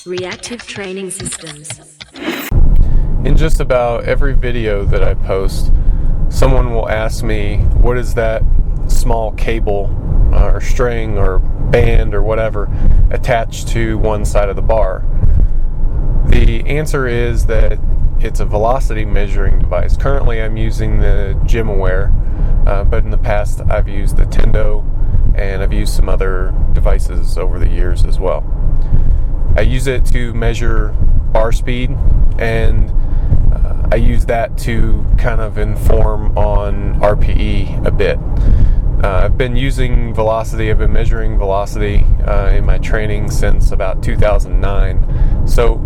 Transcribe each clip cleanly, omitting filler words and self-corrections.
Reactive training systems. In just about every video that I post, someone will ask me, what is that small cable or string or band or whatever attached to one side of the bar? The answer is that it's a velocity measuring device. Currently I'm using the GymAware, but in the past I've used the Tendo and I've used some other devices over the years as well. I use it to measure bar speed, and I use that to kind of inform on RPE a bit. I've been using velocity, I've been measuring velocity in my training since about 2009, so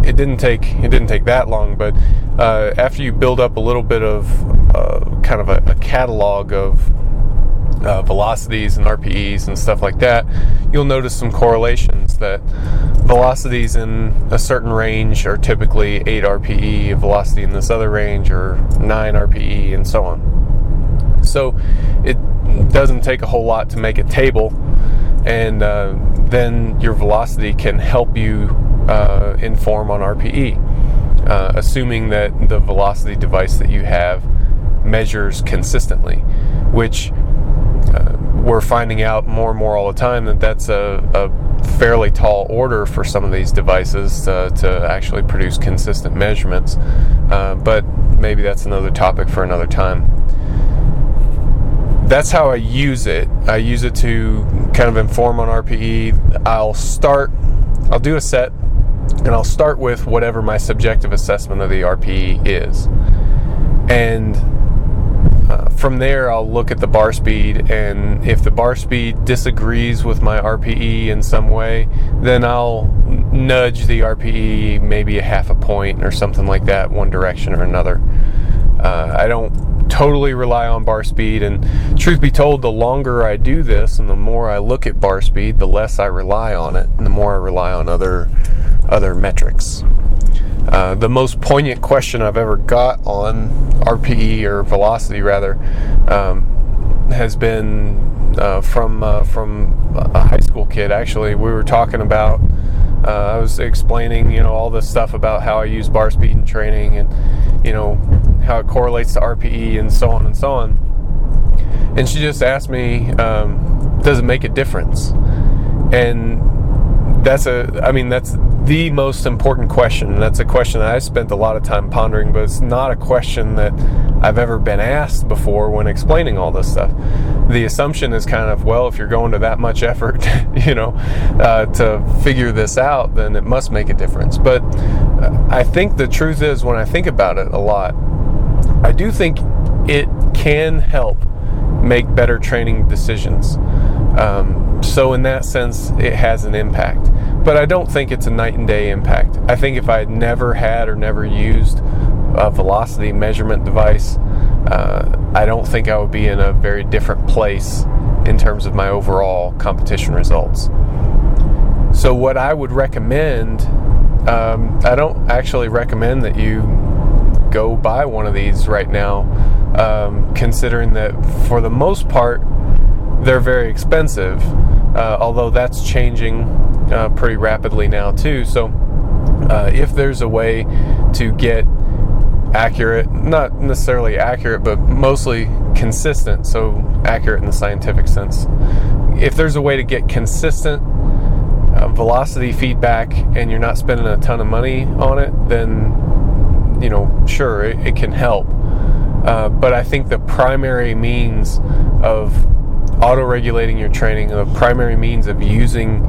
it didn't take that long, but after you build up a little bit of kind of a catalog of velocities and RPEs and stuff like that, you'll notice some correlations that velocities in a certain range are typically 8 RPE, a velocity in this other range or 9 RPE, and so on. So it doesn't take a whole lot to make a table, and then your velocity can help you inform on RPE, assuming that the velocity device that you have measures consistently, which we're finding out more and more all the time that that's a fairly tall order for some of these devices to actually produce consistent measurements, but maybe that's another topic for another time. That's how I use it. I use it to kind of inform on RPE. I'll do a set, and I'll start with whatever my subjective assessment of the RPE is, and from there I'll look at the bar speed, and if the bar speed disagrees with my RPE in some way, then I'll nudge the RPE maybe a half a point or something like that, one direction or another. I don't totally rely on bar speed, and truth be told, the longer I do this and the more I look at bar speed, the less I rely on it, and the more I rely on other metrics. The most poignant question I've ever got on RPE, or velocity rather, has been from a high school kid. Actually, we were talking about, I was explaining, all this stuff about how I use bar speed in training, and how it correlates to RPE and so on and so on. And she just asked me, does it make a difference? And that's the most important question. That's a question that I spent a lot of time pondering, but it's not a question that I've ever been asked before when explaining all this stuff. The assumption is kind of, well, if you're going to that much effort, to figure this out, then it must make a difference. But I think the truth is, when I think about it a lot, I do think it can help make better training decisions. So in that sense, it has an impact. But I don't think it's a night and day impact. I think if I had never had or never used a velocity measurement device, I don't think I would be in a very different place in terms of my overall competition results. So what I would recommend, I don't actually recommend that you go buy one of these right now, considering that for the most part they're very expensive, although that's changing pretty rapidly now too. So if there's a way to get accurate, not necessarily accurate, but mostly consistent, so accurate in the scientific sense, if there's a way to get consistent velocity feedback and you're not spending a ton of money on it, then sure, it can help. But I think the primary means of auto-regulating your training, the primary means of using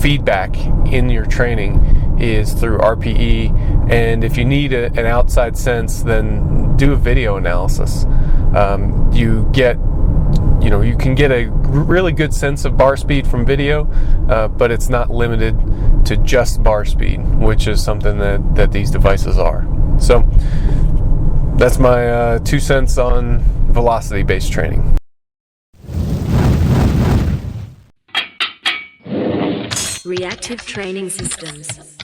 feedback in your training is through RPE. And if you need an outside sense, then do a video analysis. You can get a really good sense of bar speed from video, but it's not limited to just bar speed, which is something that these devices are. So that's my 2 cents on velocity-based training. Reactive training systems.